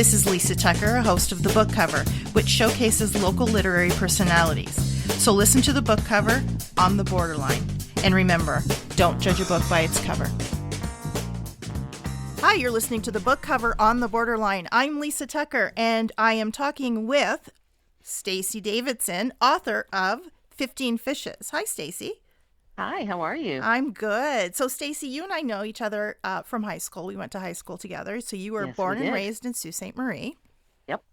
This is Lisa Tucker, host of The Book Cover, which showcases local literary personalities. So listen to The Book Cover on the Borderline. And remember, don't judge a book by its cover. Hi, you're listening to The Book Cover on the Borderline. I'm Lisa Tucker, and I am talking with Stacey Davidson, author of 15 Fishes. Hi, Stacey. Hi, how are you? I'm good. So, Stacey, you and I know each other from high school. We went to high school together. So you were Yes, born we and did. raised in Sault Ste. Marie. Yep.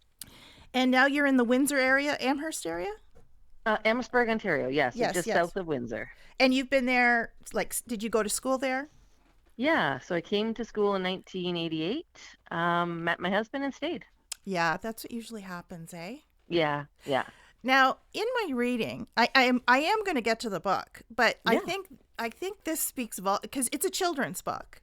And now you're in the Windsor area, Amherst area? Amherstburg, Ontario. Yes, Yes, just yes. south of Windsor. And you've been there, did you go to school there? Yeah, so I came to school in 1988, met my husband and stayed. Yeah, that's what usually happens, eh? Yeah. Now, in my reading, I am going to get to the book, but Yeah. I think this speaks because it's a children's book.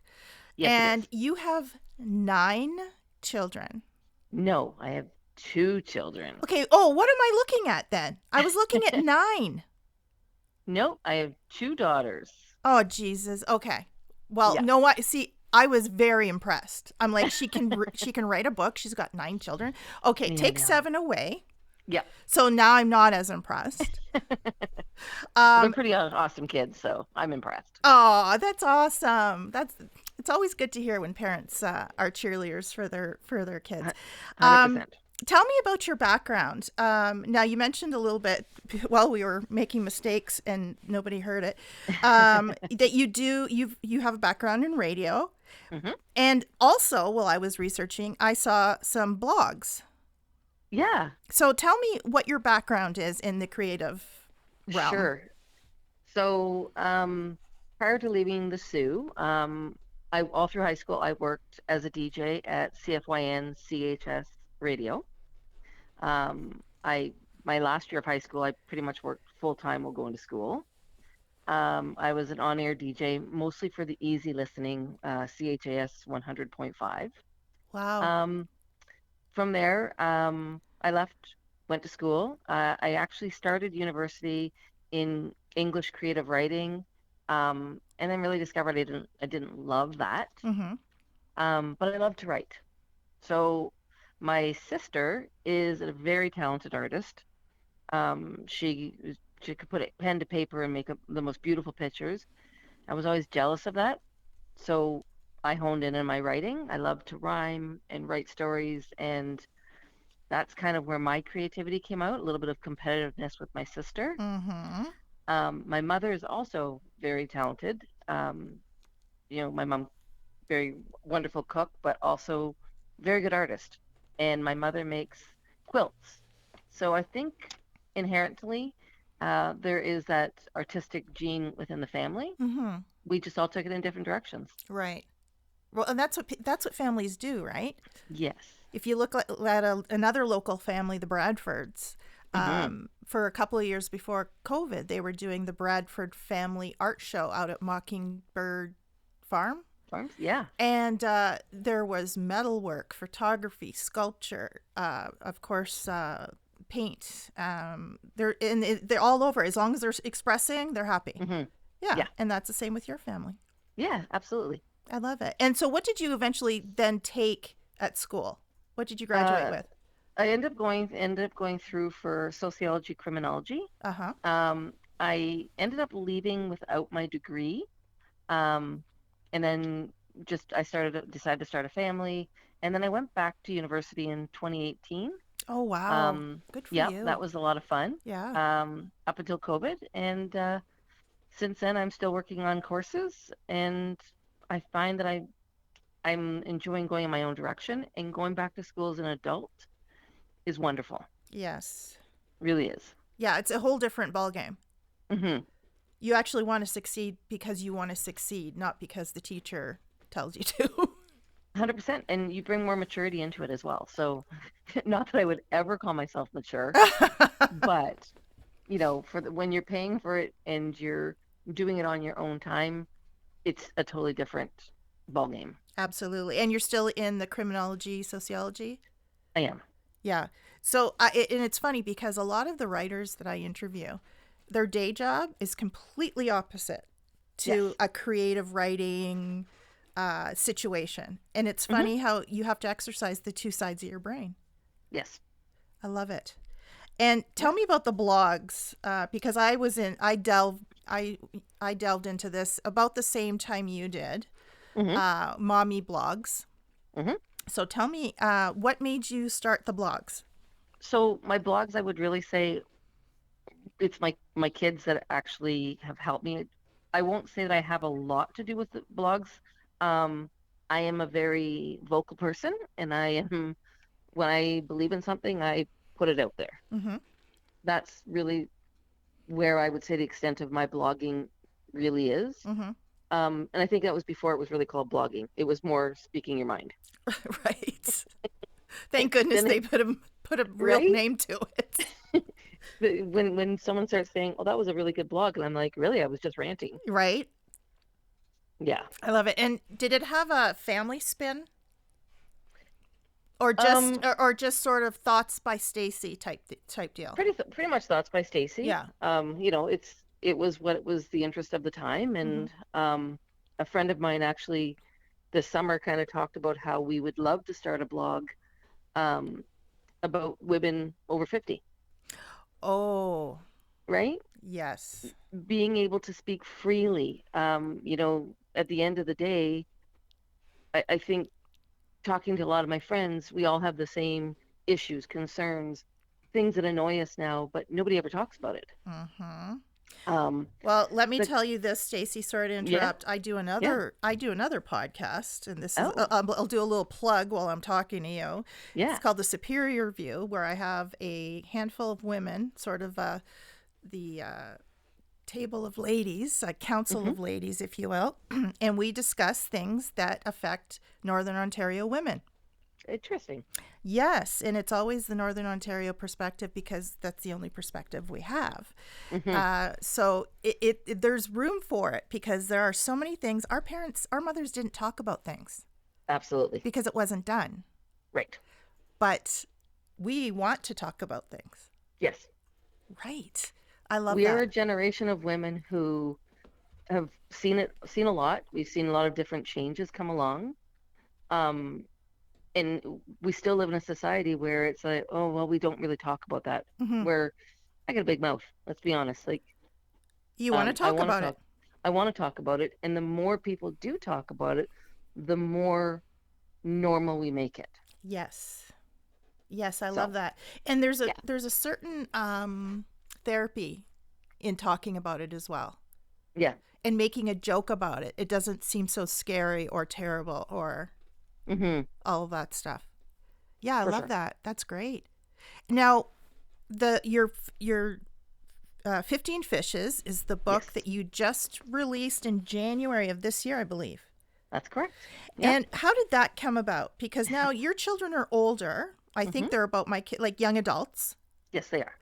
Yes, And it is. you have 9 children. No, I have 2 children. Okay. Oh, what am I looking at then? I was looking at 9. No, I have 2 daughters. Oh, Jesus. Okay. Well, Yeah. no, what? See, I was very impressed. I'm like, she can write a book. She's got 9 children. Okay, Yeah, take I know. 7 away. Yeah. So now I'm not as impressed. They're pretty awesome kids, so I'm impressed. Oh, that's awesome. It's always good to hear when parents are cheerleaders for their kids. 100%. Tell me about your background. Now, you mentioned a little bit while we were making mistakes and nobody heard it, that you have a background in radio. Mm-hmm. And also, while I was researching, I saw some blogs. Yeah. So tell me what your background is in the creative realm. Sure. So, prior to leaving the Sioux, all through high school, I worked as a DJ at CFYN CHS Radio. My last year of high school, I pretty much worked full time while going to school. I was an on-air DJ, mostly for the easy listening CHAS 100.5. Wow. From there, I left, went to school. I actually started university in English creative writing, and then really discovered I didn't love that. Mm-hmm. But I love to write. So my sister is a very talented artist. She could put a pen to paper and make the most beautiful pictures. I was always jealous of that. So I honed in on my writing. I love to rhyme and write stories, and that's kind of where my creativity came out, a little bit of competitiveness with my sister. Mm-hmm. My mother is also very talented. My mom, very wonderful cook, but also very good artist. And my mother makes quilts. So I think inherently there is that artistic gene within the family. Mm-hmm. We just all took it in different directions. Right. Well, and that's what families do, right? Yes. If you look at another local family, the Bradfords, Mm-hmm. for a couple of years before COVID, they were doing the Bradford Family Art Show out at Mockingbird Farm. Farms? Yeah. And there was metalwork, photography, sculpture, of course, paint. They're all over. As long as they're expressing, they're happy. Mm-hmm. Yeah. And that's the same with your family. Yeah, absolutely. I love it. And so what did you eventually then take at school? What did you graduate with? I ended up going through for sociology, criminology. Uh-huh. I ended up leaving without my degree, and then decided to start a family, and then I went back to university in 2018. Oh, wow. Good for Yeah, you. that was a lot of fun. Yeah. Up until COVID, and since then I'm still working on courses, and I find that I'm enjoying going in my own direction, and going back to school as an adult is wonderful. Yes. Really is. Yeah, it's a whole different ballgame. Mm-hmm. You actually want to succeed because you want to succeed, not because the teacher tells you to. 100%. And you bring more maturity into it as well. So not that I would ever call myself mature, but when you're paying for it and you're doing it on your own time, it's a totally different ballgame. Absolutely. And you're still in the criminology, sociology? I am. Yeah. So, and it's funny because a lot of the writers that I interview, their day job is completely opposite to Yes. a creative writing, situation. And it's Hmm. funny how you have to exercise the two sides of your brain. Yes. I love it. And Yeah. tell me about the blogs, because I delved into this about the same time you did, Hmm. mommy blogs. Hmm. So tell me, what made you start the blogs? So my blogs, I would really say it's my kids that actually have helped me. I won't say that I have a lot to do with the blogs. Um, I am a very vocal person, and I am when I believe in something, I put it out there. Mm-hmm. That's really where I would say the extent of my blogging really is. Mm-hmm. And I think that was before it was really called blogging. It was more speaking your mind. Right. Thank goodness Then they it, put a real right? name to it. When someone starts saying, "Oh, that was a really good blog," and I'm like, "Really? I was just ranting." Right. Yeah. I love it. And did it have a family spin, or Um, just sort of thoughts by Stacey type deal? pretty much thoughts by Stacey. Yeah. It was what was the interest of the time, Mm-hmm. and a friend of mine actually this summer kind of talked about how we would love to start a blog um, about women over 50, Oh, right? yes. Being able to speak freely. At the end of the day, I think talking to a lot of my friends, we all have the same issues, concerns, things that annoy us now, but nobody ever talks about it. Mm-hmm. Um, Well, let me the, tell you this, Stacy. Sorry to yeah, interrupt. yeah. I do another podcast, and this is Oh, I'll do a little plug while I'm talking to you. It's yeah. called the Superior View, where I have a handful of women, sort of the table of ladies, a council Hmm. of ladies, if you will, and we discuss things that affect Northern Ontario women. Interesting. Yes, and it's always the Northern Ontario perspective because that's the only perspective we have. Hmm. So there's room for it because there are so many things our mothers didn't talk about things Absolutely. because it wasn't done. Right. But we want to talk about things. Yes. Right. I love We are that. a generation of women who have seen a lot. We've seen a lot of different changes come along. Um, and we still live in a society where it's like, oh, well, we don't really talk about that. Hmm. Where I got a big mouth, let's be honest. Like, You want to I talk want to about it. talk. I want to talk about it. And the more people do talk about it, the more normal we make it. Yes. Yes, I love So, that. And yeah, there's a certain therapy in talking about it as well. yeah. And making a joke about it. It doesn't seem so scary or terrible or Hmm. all of that stuff. Yeah, I For love sure. that. That's great. Now, the your 15 Fishes is the book Yes, that you just released in January of this year, I believe. that's correct. Yep. And how did that come about? Because now your children are older. I think Hmm. they're about my kid, like young adults. Yes, they are.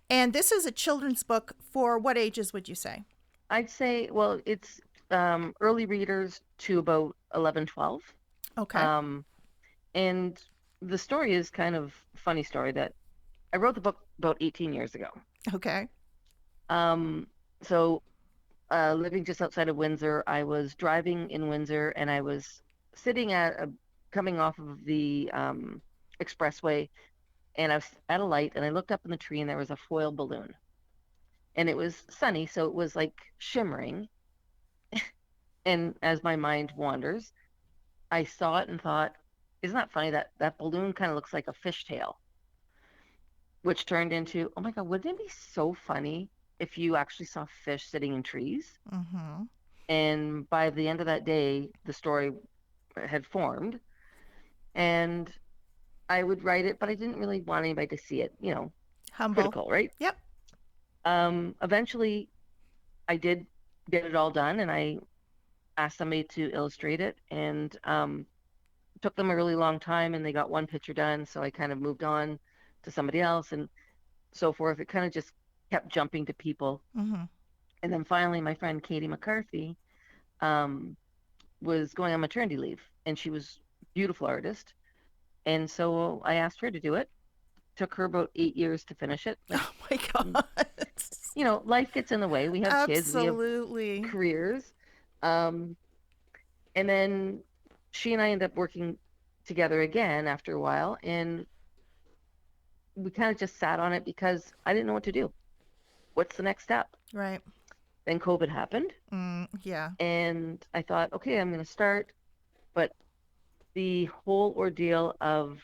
And this is a children's book for what ages would you say? I'd say, well, it's early readers to about 11, 12. Okay. Um, and the story is kind of a funny story that I wrote the book about 18 years ago. Okay. Um, so living just outside of Windsor, I was driving in Windsor and I was sitting coming off of the expressway and I was at a light and I looked up in the tree and there was a foil balloon. And it was sunny, so it was like shimmering. And as my mind wanders, I saw it and thought, isn't that funny that that balloon kind of looks like a fishtail, which turned into, oh my God, wouldn't it be so funny if you actually saw fish sitting in trees? Mm-hmm. And by the end of that day, the story had formed and I would write it, but I didn't really want anybody to see it, Humble. critical, right? Yep. Eventually, I did get it all done and I asked somebody to illustrate it and took them a really long time and they got one picture done. So I kind of moved on to somebody else and so forth. It kind of just kept jumping to people. Mm-hmm. And then finally, my friend Katie McCarthy um, was going on maternity leave and she was a beautiful artist. And so I asked her to do it. Took her about 8 years to finish it. Like, Oh my mm, God. life gets in the way. We have kids, we have Absolutely. careers. Um, And then she and I ended up working together again after a while, and we kind of just sat on it because I didn't know what to do. What's the next step? Right. Then COVID happened, Yeah. and I thought, okay, I'm going to start. But the whole ordeal of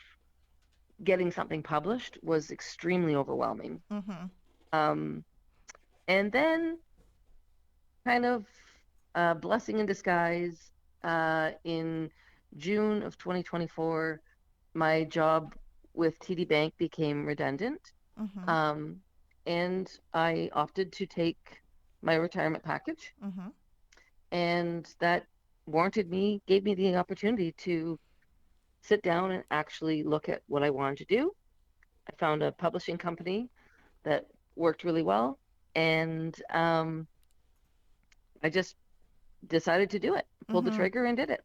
getting something published was extremely overwhelming. Mm-hmm. Um, and then, kind of blessing in disguise, in June of 2024, my job with TD Bank became redundant. Mm-hmm. Um, and I opted to take my retirement package, Mm-hmm. and that gave me the opportunity to sit down and actually look at what I wanted to do. I found a publishing company that worked really well, and I just decided to do it, pulled the Mm-hmm. trigger, and did it.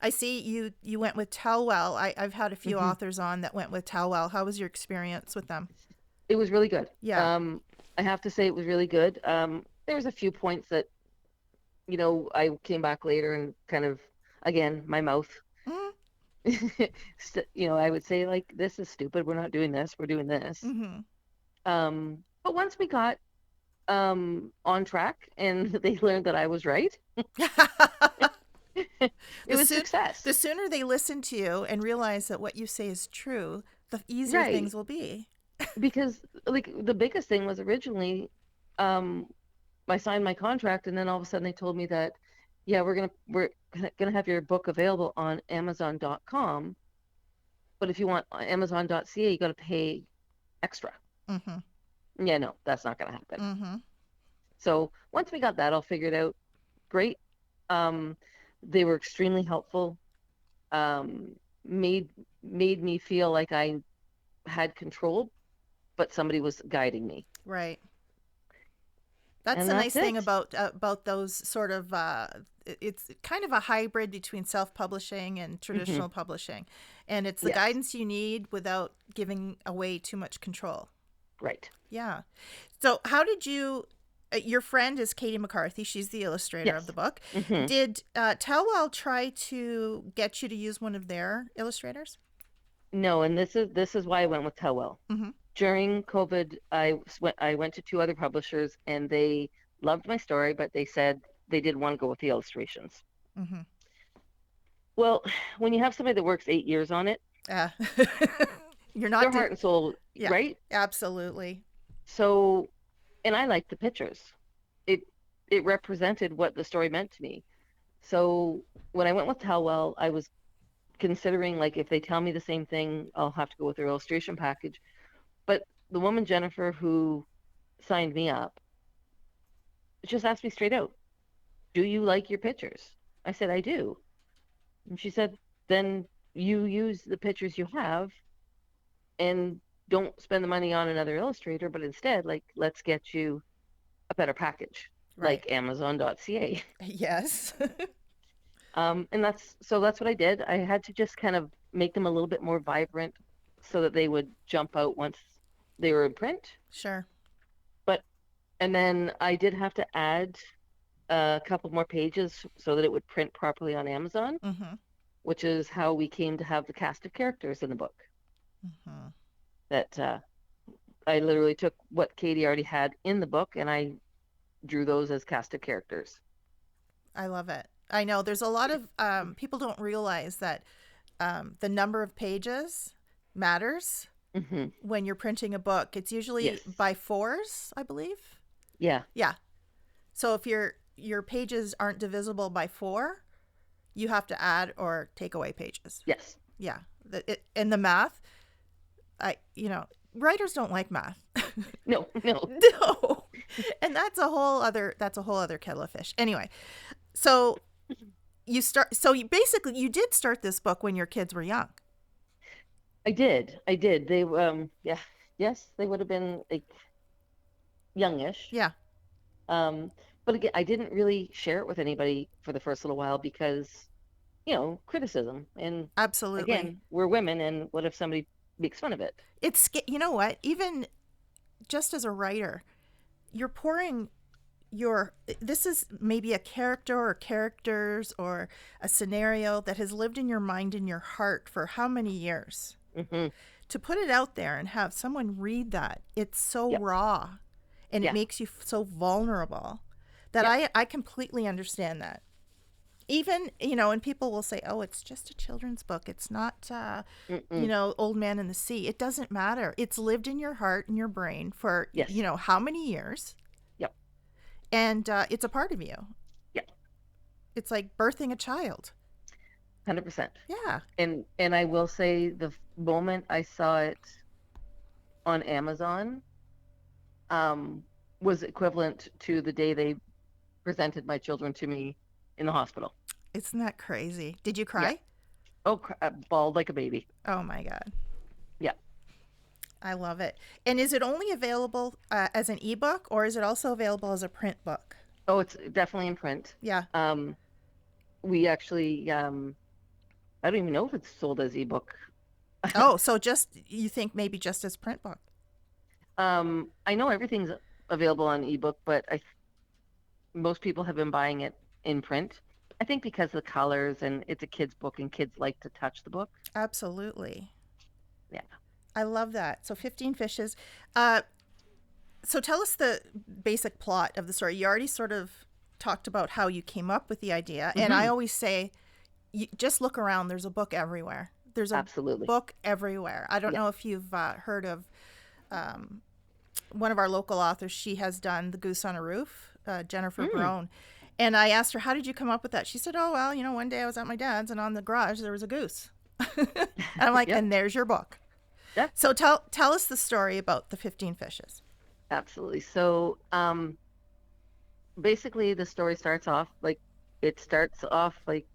I see you went with Telwell. I've had a few Hmm. authors on that went with Telwell. How was your experience with them? It was really good. Yeah. I have to say it was really good. There was a few points that, I came back later and kind of, again, my mouth, I would say like, this is stupid. We're not doing this. We're doing this. Mm-hmm. But once we got on track and they learned that I was right, it the was soon the success. sooner they listen to you and realize that what you say is true, the easier Right. things will be. Because like the biggest thing was originally, um, I signed my contract, and then all of a sudden they told me that, yeah, we're gonna have your book available on Amazon.com, but if you want Amazon.ca, you got to pay extra. Mm-hmm. Yeah, no, that's not gonna happen. Mm-hmm. So once we got that all figured out, great. Um, they were extremely helpful. Um, made made me feel like I had control, but somebody was guiding me, Right. That's and the nice that's thing it. about those sort of it's kind of a hybrid between self-publishing and Hmm. traditional publishing. And it's the Yes, guidance you need without giving away too much control. right. Yeah. So, how did you your friend is Katie McCarthy. She's the illustrator of the Yes. book. Hmm. Did Tellwell try to get you to use one of their illustrators? No, and this is why I went with Tellwell. Mm-hmm. During COVID, I went to two other publishers, and they loved my story, but they said they didn't want to go with the illustrations. Mm-hmm. Well, when you have somebody that works 8 years on it, Uh, you're their not. heart and soul, Yeah. right? Absolutely. So, and I liked the pictures. It it represented what the story meant to me. So when I went with Tellwell, I was considering, like, if they tell me the same thing, I'll have to go with their illustration package. But the woman Jennifer who signed me up just asked me straight out, "Do you like your pictures?" I said, "I do." And she said, "Then you use the pictures you have and don't spend the money on another illustrator, but instead, like, let's get you a better package, Right. like Amazon.ca." Yes. And that's what I did. I had to just kind of make them a little bit more vibrant so that they would jump out once they were in print. Sure. But and then I did have to add a couple more pages so that it would print properly on Amazon, Mm-hmm. which is how we came to have the cast of characters in the book. Mm-hmm. That I literally took what Katie already had in the book, and I drew those as cast of characters. I love it. I know there's a lot of people don't realize that the number of pages matters Hmm. when you're printing a book. It's usually Yes. by fours, I believe. Yeah. Yeah. So if your pages aren't divisible by four, you have to add or take away pages. Yes. Yeah. In the math, writers don't like math. No. No. No. And that's a whole other kettle of fish. Anyway, so you basically you did start this book when your kids were young. I did. I did. They yeah. Yes, they would have been like youngish. Yeah, Um, but again, I didn't really share it with anybody for the first little while because, criticism. And absolutely. again, we're women, and what if somebody makes fun of it? You know what? Even just as a writer, you're pouring your this is maybe a character or characters or a scenario that has lived in your mind and your heart for how many years? Hmm. To put it out there and have someone read that, it's so Yep. raw and it Yeah. makes you so vulnerable that Yep. I completely understand that. Even, and people will say, oh, it's just a children's book. It's not, Mm-mm. Old Man in the Sea. It doesn't matter. It's lived in your heart and your brain for, Yes. how many years. Yep. And it's a part of you. Yep. It's like birthing a child. 100%. Yeah. And I will say moment I saw it on Amazon, um, was equivalent to the day they presented my children to me in the hospital. Isn't that crazy? Did you Yeah. cry? Oh, bawled like a baby. Oh my God. Yeah. I love it. And is it only available as an ebook or is it also available as a print book? Oh, it's definitely in print. Yeah. Um, we actually, I don't even know if it's sold as ebook. Oh, so just, you think maybe just as print book? I know everything's available on ebook, but most people have been buying it in print. I think because of the colors and it's a kid's book and kids like to touch the book. Absolutely. Yeah. I love that. So 15 fishes. Uh, so tell us the basic plot of the story. You already sort of talked about how you came up with the idea. And I Hmm. always say, just look around. There's a book everywhere. There's a Absolutely. book everywhere. I don't Yeah. know if you've heard of one of our local authors. She has done The Goose on a Roof, Jennifer Mm. Brown. And I asked her, how did you come up with that? She said, oh, well, one day I was at my dad's and on the garage there was a goose. And I'm like, Yeah. and there's your book. Yeah. So tell us the story about the 15 fishes. Absolutely. So, basically the story starts off like it starts off like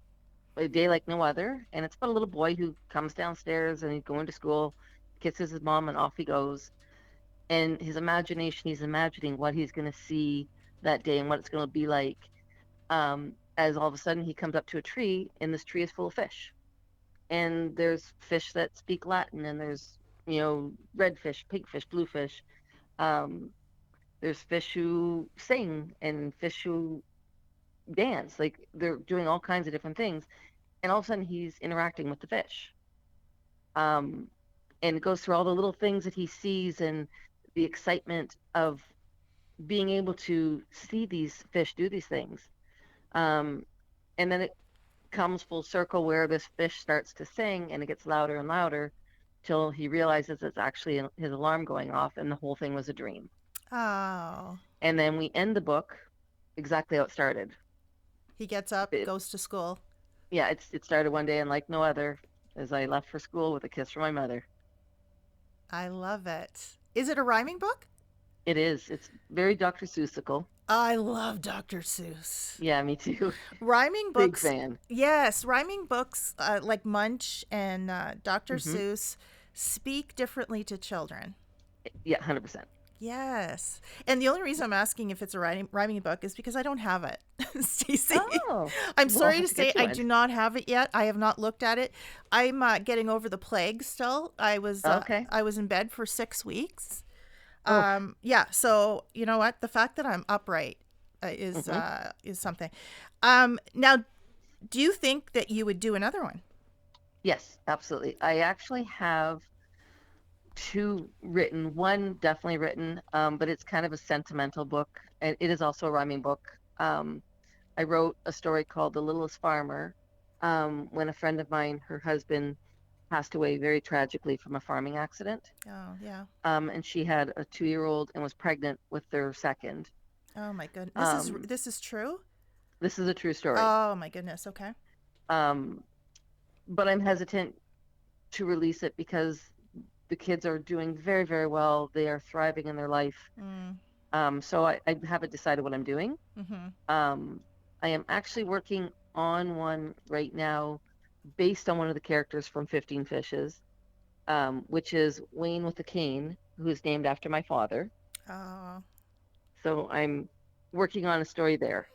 a day like no other, and it's about a little boy who comes downstairs and he's going to school, kisses his mom, and off he goes. And his imagination, he's imagining what he's going to see that day and what it's going to be like. As all of a sudden he comes up to a tree, and this tree is full of fish. And there's fish that speak Latin, and there's, red fish, pink fish, blue fish. Um, there's fish who sing and fish who dance. Like they're doing all kinds of different things. And all of a sudden he's interacting with the fish. Um, and it goes through all the little things that he sees and the excitement of being able to see these fish do these things. Um, and then it comes full circle where this fish starts to sing and it gets louder and louder till he realizes it's actually his alarm going off and the whole thing was a dream. Oh, And then we end the book exactly how it started. he gets up, It, goes to school. yeah, it started one day and like no other as I left for school with a kiss from my mother. I love it. Is it a rhyming book? It is. It's very Dr. Seussical. I love Dr. Seuss. Yeah, me too. Rhyming Big books, fan. yes, rhyming books like Munch and Dr. Hmm. Seuss speak differently to children. Yeah, 100%. Yes. And the only reason I'm asking if it's a rhyming book is because I don't have it, Stacey. Oh, I'm well, I'll sorry have to to say get you I one. do not have it yet. I have not looked at it. I'm getting over the plague still. Okay. I was in bed for 6 weeks. Oh, Yeah, so you know what? The fact that I'm upright hmm, is something. Now, do you think that you would do another one? yes, absolutely. I actually have two written, one definitely written, but it's kind of a sentimental book. And it is also a rhyming book. Um, I wrote a story called The Littlest Farmer, when a friend of mine, her husband, passed away very tragically from a farming accident. Oh, yeah. And she had a 2-year-old and was pregnant with their second. Oh my goodness. Um, This is true? this is a true story. Oh my goodness. Okay. Um, but I'm hesitant to release it because the kids are doing very, very well. They are thriving in their life. Mm, So I haven't decided what I'm doing. mm-hmm. Um, I am actually working on one right now based on one of the characters from 15 Fishes, which is Wayne with a cane, who is named after my father. Oh, So I'm working on a story there.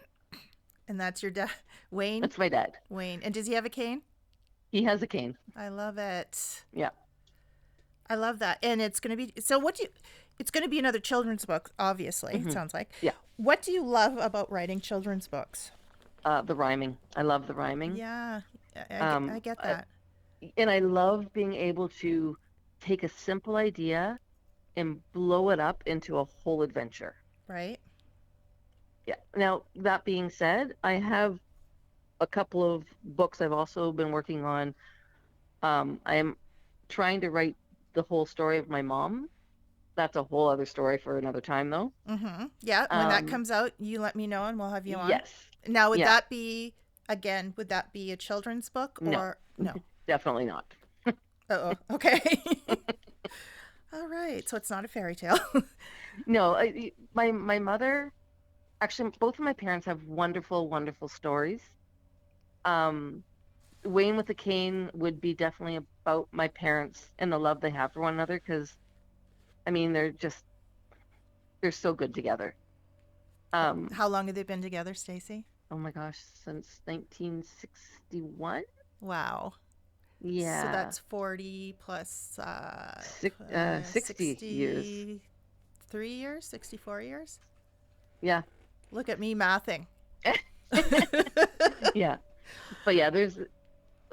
and that's your dad, Wayne. That's my dad. Wayne, and does he have a cane? He has a cane. I love it. Yeah. I love that. And it's going to be, so what do you, it's going to be another children's book, obviously, it Hmm. sounds like. Yeah. What do you love about writing children's books? The rhyming. I love the rhyming. Yeah, I Um, get I, that. and I love being able to take a simple idea and blow it up into a whole adventure. Right? Yeah. Now, that being said, I have a couple of books I've also been working on. I am trying to write the whole story of my mom. That's a whole other story for another time, though. Mm-hmm. Yeah, when that Um, comes out, you let me know and we'll have you on. yes. Now, would Yeah. that be, again, would that be a children's book No, or no? definitely not. Oh, okay. All right. So it's not a fairy tale. No, my mother, actually, both of my parents have wonderful, wonderful stories. Um, Wayne with the Cane would be definitely about my parents and the love they have for one another because, I mean, they're so good together. Um, How long have they been together, Stacy? oh my gosh, since 1961? Wow. So Yeah, that's 40 plus 60 years. 63 years, 64 years. Yeah, Look at me mathing. yeah. But yeah, there's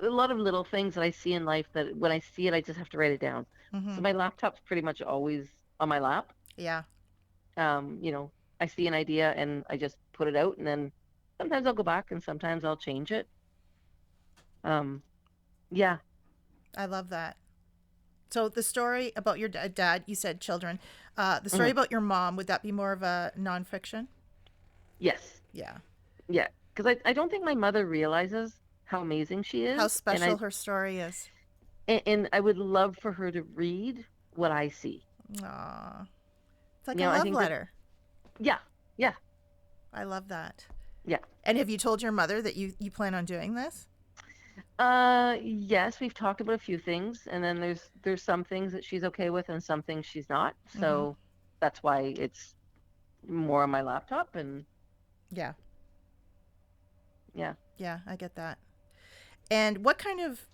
a lot of little things that I see in life that when I see it, I just have to write it down. Hmm. So my laptop's pretty much always on my lap. Yeah, You know, I see an idea and I just put it out, and then sometimes I'll go back and sometimes I'll change it. Um, yeah. I love that. So the story about your dad, you said children. The story Mhm. about your mom, would that be more of a nonfiction? Yes. Yeah. Yeah. Because I don't think my mother realizes how amazing she How is, special her story is. and I would love for her to read what I see. Aw. It's like You a know, I love think that letter. yeah, yeah, I love that. yeah. And have you told your mother that you plan on doing this? Yes, we've talked about a few things, and then there's some things that she's okay with and some things she's not. Mm-hmm. So that's why it's more on my laptop, and Yeah. yeah. Yeah, I get that. And what kind of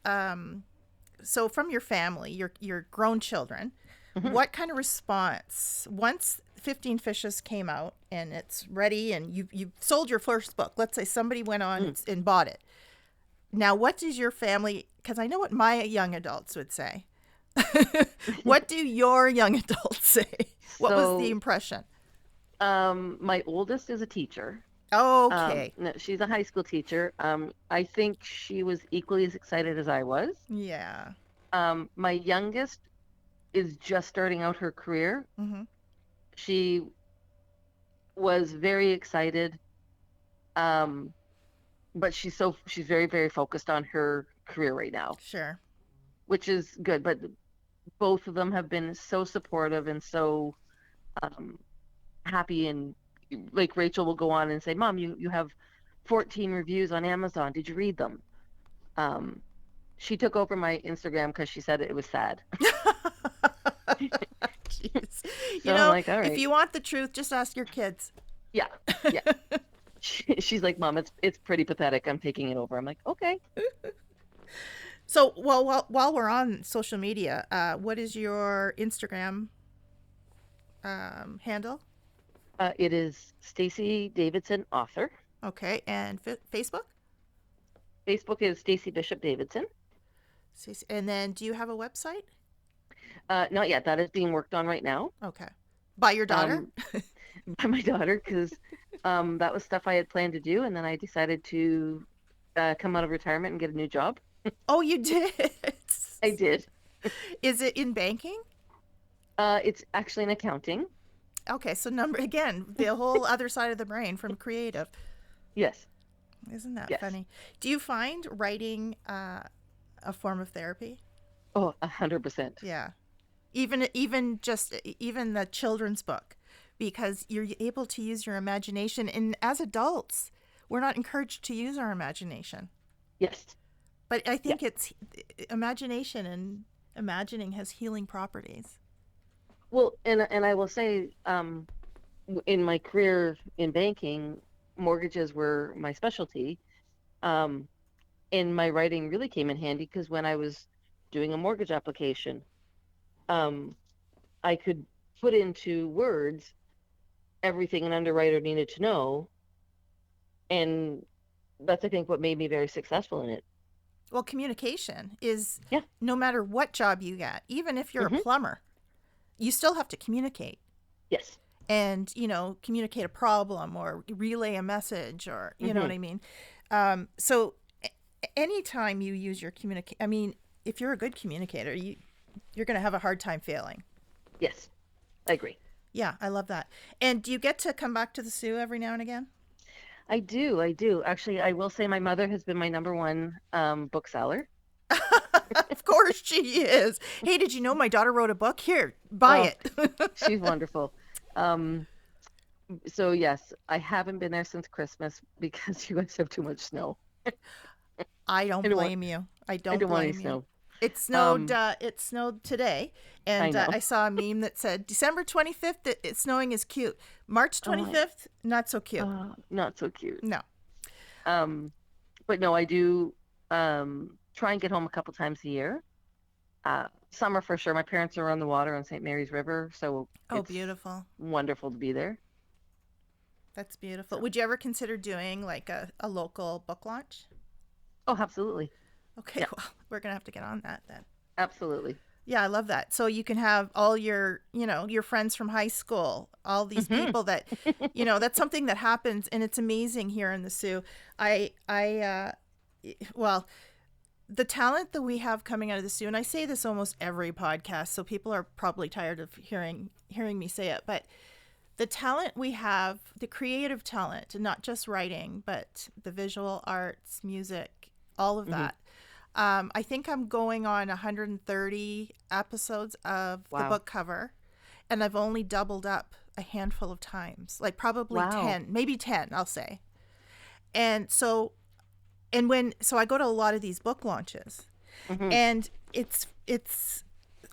so from your family, your grown children, Mhm. what kind of response once 15 Fishes came out and it's ready and you sold your first book. Let's say somebody went on Mm. and bought it. Now, what does your family, because I know what my young adults would say. What do your young adults say? What was the So, impression? my oldest is a teacher. Okay. No, she's a high school teacher. I think she was equally as excited as I was. Yeah. My youngest is just starting out her career. Mm-hmm. She was very excited, um, but she's very, very focused on her career right now, Sure. which is good. But both of them have been so supportive and so um, happy. And like Rachel will go on and say, "Mom, you have 14 reviews on Amazon. Did you read them?" Um, she took over my Instagram because she said it was sad. Jeez. So I'm like, all If right, you want the truth, just ask your kids. yeah, yeah. She's like, Mom, it's pretty pathetic. I'm taking it over. I'm like, okay. So, well, while we're on social media, what is your Instagram handle? It is Stacey Davidson author. Okay, and Facebook? Facebook is Stacey Bishop Davidson. And then, do you have a website? Not yet. That is being worked on right now. Okay, by your daughter? Um, by my daughter because that was stuff I had planned to do, and then I decided to come out of retirement and get a new job. Oh, you did. I did. Is it in banking? It's actually in accounting. Okay, so number again, the whole other side of the brain from creative. Yes, Isn't that yes. funny? Do you find writing a form of therapy? Oh, 100%. Yeah. Even the children's book, because you're able to use your imagination, and as adults we're not encouraged to use our imagination, Yes. but I Yeah. think it's imagination, and imagining has healing properties. Well, and I will say, in my career in banking, mortgages were my specialty. Um, and my writing really came in handy because when I was doing a mortgage application, um, I could put into words everything an underwriter needed to know, and that's I think what made me very successful in it. Well, communication is Yeah. no matter what job you get, even if you're a Hmm. plumber, you still have to communicate Yes. and, communicate a problem or relay a message or, you know what Hmm. I mean? So anytime you use your communicate, I mean, if you're a good communicator, you're going to have a hard time failing. Yes, I agree. Yeah, I love that. And do you get to come back to the Sioux every now and again? I do. I do. Actually, I will say my mother has been my number one bookseller. Of course she is. Hey, did you know my daughter wrote a book? Here, buy Oh, it. she's wonderful. Um, so yes, I haven't been there since Christmas because you guys have too much snow. I don't I don't want. blame you. I I don't don't want any blame you. snow. It snowed. Um, It snowed today, I and know. I saw a meme that said December 25th. It's snowing is cute. March Oh, 25th, not so cute. not so cute. No. Um, but no, I do try and get home a couple times a year. Summer for sure. My parents are on the water on St. Mary's River, so Oh, it's beautiful. wonderful to be there. That's beautiful. So, Would you ever consider doing like a local book launch? oh, absolutely. Okay, Yeah, well, we're gonna have to get on that then. absolutely. Yeah, I love that. So you can have all your friends from high school, all these Hmm. people that, that's something that happens, and it's amazing here in the Sioux. Well, the talent that we have coming out of the Sioux, and I say this almost every podcast, so people are probably tired of hearing me say it, but the talent we have, the creative talent, and not just writing, but the visual arts, music, all of Hmm. that. I think I'm going on 130 episodes of the Wow. book cover, and I've only doubled up a handful of times, like probably Wow. 10, maybe 10, I'll say. And so I go to a lot of these book launches, Hmm. and it's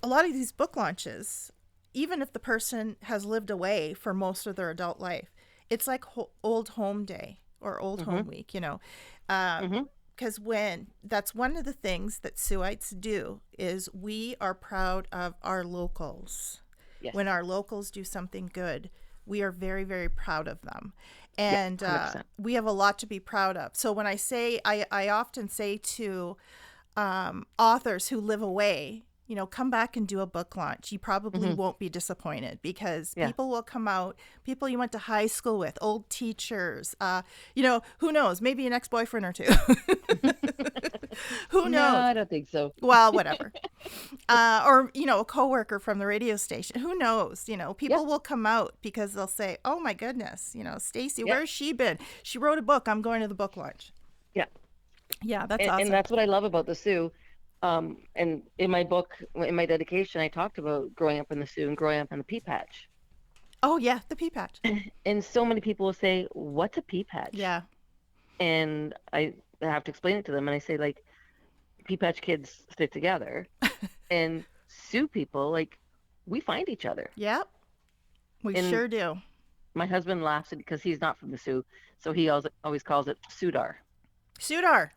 a lot of these book launches, even if the person has lived away for most of their adult life, it's like old home day or old Hmm. home week, uh, Hmm. because when that's one of the things that Suites do is we are proud of our locals. Yes. When our locals do something good, we are very, very proud of them. Yeah. And 100%. we have a lot to be proud of. So when I often say to authors who live away, come back and do a book launch. You probably Hmm. won't be disappointed because Yeah. people will come out, people you went to high school with, old teachers, who knows, maybe an ex boyfriend or two. Who No, knows? I don't think so. Well, whatever. Or, a coworker from the radio station. Who knows? Yeah. People will come out because they'll say, oh my goodness, Stacey, Yeah. where's she been? She wrote a book. I'm going to the book launch. Yeah. Yeah, that's And awesome. that's what I love about the Sioux. And in my book, in my dedication, I talked about growing up in the Sioux and growing up in the pea patch. Oh, yeah, the pea patch. And so many people will say, "What's a pea patch?" Yeah. And I have to explain it to them. And I say, like, pea patch kids stick together, and Sioux people, like, we find each other. Yep, we And sure do. my husband laughs at because he's not from the Sioux, so he always calls it Soudar. Sudar,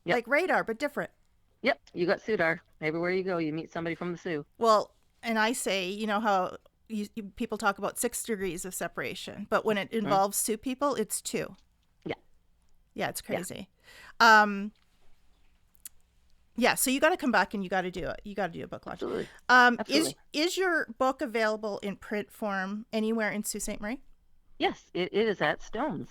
Yep. like radar, but different. Yep. You got Soudar. Everywhere you go, you meet somebody from the Sioux. Well, and I say, how people talk about 6 degrees of separation, but when it Mm. involves Sioux people, it's two. Yeah. Yeah, it's Yeah. crazy. Um, yeah, so you got to come back and you got to do it. You got to do a book launch. Absolutely. Is Absolutely. is your book available in print form anywhere in Sault Ste. Marie? Yes, it is at Stones.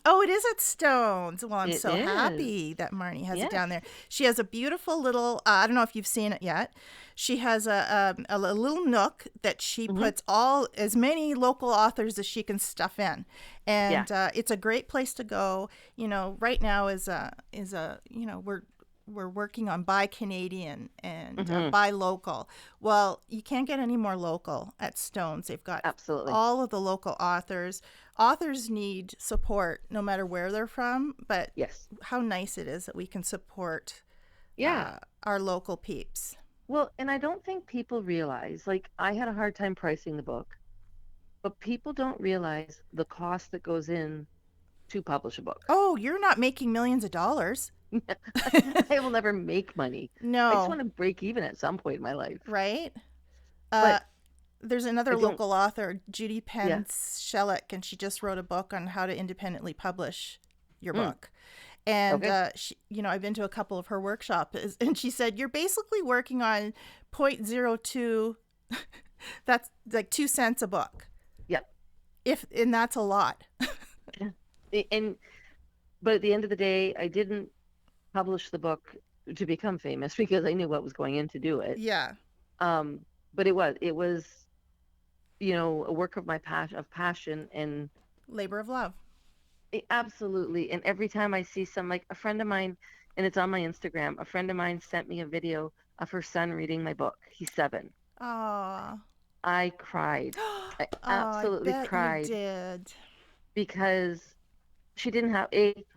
Oh, it is at Stones. Well, I'm It so is. happy that Marnie has it Yes. down there. She has a beautiful little, I don't know if you've seen it yet. She has a little nook that she Hmm. puts as many local authors as she can stuff in. Yeah. And it's a great place to go. Right now we're working on buy Canadian and Hmm. buy local. Well, you can't get any more local at Stones. They've got Absolutely. all of the local authors. Authors need support no matter where they're from, but Yes. how nice it is that we can support Yeah. our local peeps. Well, and I don't think people realize, like, I had a hard time pricing the book, but people don't realize the cost that goes in to publish a book. Oh, you're not making millions of dollars. I will never make money. I just No, want to break even at some point in my life. right? But There's another I don't. local author, Judy Yeah. Pence-Shellick, and she just wrote a book on how to independently publish your Mm, book. And okay. she, I've been to a couple of her workshops, and she said you're basically working on point zero 0.02. That's like 2 cents a book. Yep. And that's a lot. And but at the end of the day, I didn't publish the book to become famous because I knew what was going in to do it. Yeah. Um, but it was a work of my passion, and Labor of love. absolutely. And every time I see like a friend of mine, and it's on my Instagram, a friend of mine sent me a video of her son reading my book. He's 7. Aw. I cried. Oh, I I absolutely bet you cried did. because she didn't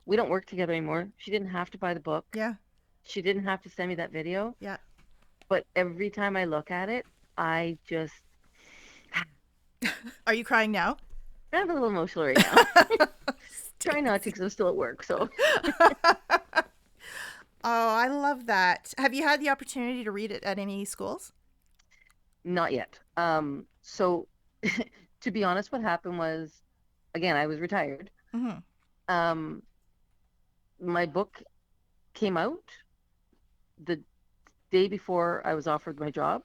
we don't work together anymore. She didn't have to buy the book. Yeah. She didn't have to send me that video. Yeah. But every time I look at it, I just, Are you crying now? I'm a little emotional right now. Try not to because I'm still at work. So Oh, I love that. Have you had the opportunity to read it at any schools? not yet. So to be honest, what happened was, again, I was retired. Mm-hmm. Um, my book came out the day before I was offered my job,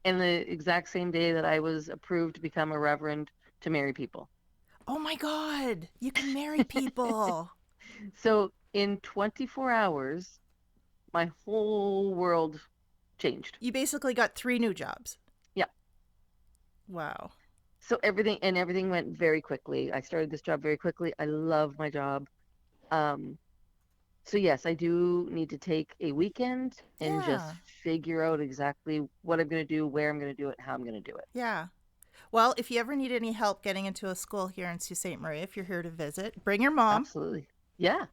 and the exact same day that I was approved to become a reverend to marry people. Oh my God, you can marry people. So in 24 hours, my whole world changed. You basically got 3 new jobs. Yeah. Wow. So everything went very quickly. I started this job very quickly. I love my job. So yes, I do need to take a weekend and just Yeah. figure out exactly what I'm going to do, where I'm going to do it, how I'm going to do it. Yeah. Well, if you ever need any help getting into a school here in Sault Ste. Marie, if you're here to visit, bring your mom. Absolutely. Yeah.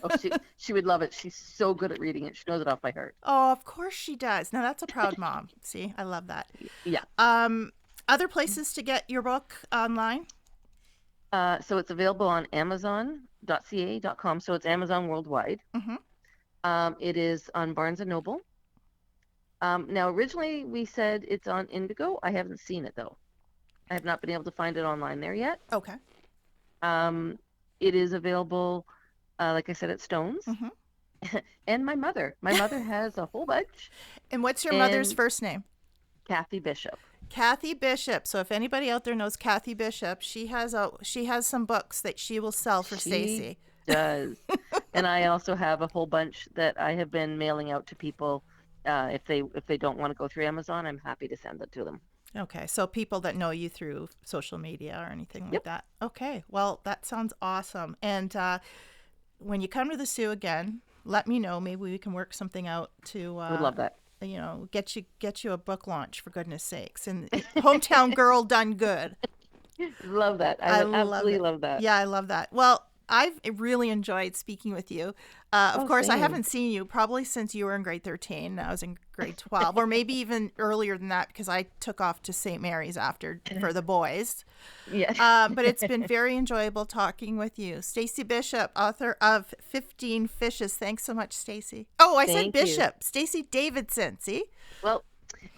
Oh, she would love it. She's so good at reading it. She knows it off by heart. Oh, of course she does. Now that's a proud mom. See, I love that. Yeah. Other places to get your book online? So it's available on Amazon.ca.com. So it's Amazon worldwide. Mm-hmm. It is on Barnes and Noble. Now, originally we said it's on Indigo. I haven't seen it though. I have not been able to find it online there yet. Okay. It is available, like I said, at Stone's. Mm-hmm. And my mother has a whole bunch. And what's your mother's first name? Cathie Bishop. Cathie Bishop. So if anybody out there knows Cathie Bishop, she has some books that she will sell for Stacey. Does. And I also have a whole bunch that I have been mailing out to people. If they don't want to go through Amazon, I'm happy to send it to them. Okay, so people that know you through social media or anything like Yep. that. Okay, well, that sounds awesome. And when you come to the Sioux again, let me know. Maybe we can work something out to Would love that. Get you a book launch, for goodness sakes. And hometown girl done good. Love that. I would absolutely love that. Yeah, I love that. Well, I've really enjoyed speaking with you. Of course, I same. haven't seen you probably since you were in grade 13. I was in grade 12, or maybe even earlier than that because I took off to St. Mary's after for the boys. Yeah. But it's been very enjoyable talking with you. Stacey Bishop, author of 15 Fishes. Thanks so much, Stacey. Oh, I said Thank you. Bishop. Stacey Davidson, see? Well,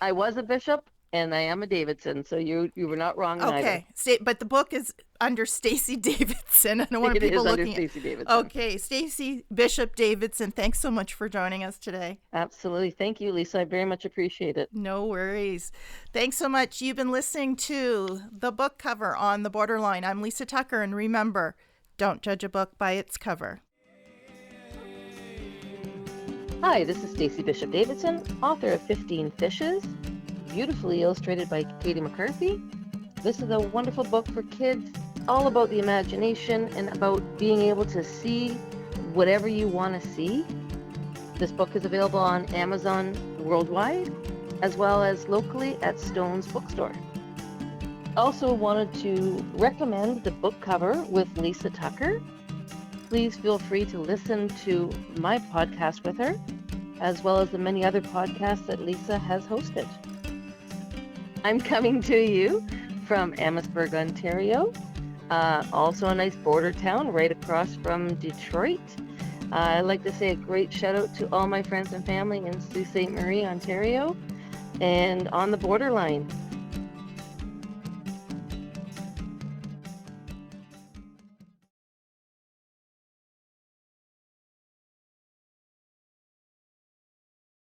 I was a bishop and I am a Davidson, so you were not wrong Okay, but the book is under Stacey Davidson. I don't want It people is under looking Stacey Davidson. Okay, Stacey Bishop Davidson, thanks so much for joining us today. Absolutely. Thank you, Lisa. I very much appreciate it. No worries. Thanks so much. You've been listening to The Book Cover on The Borderline. I'm Lisa Tucker, and remember, don't judge a book by its cover. Hi, this is Stacey Bishop Davidson, author of 15 Fishes, beautifully illustrated by Katie McCarthy. This is a wonderful book for kids, all about the imagination and about being able to see whatever you want to see. This book is available on Amazon worldwide, as well as locally at Stone's Bookstore. Also wanted to recommend the book cover with Lisa Tucker. Please feel free to listen to my podcast with her, as well as the many other podcasts that Lisa has hosted. I'm coming to you from Amherstburg, Ontario, also a nice border town right across from Detroit. I'd like to say a great shout out to all my friends and family in Sault Ste. Marie, Ontario. and on the borderline.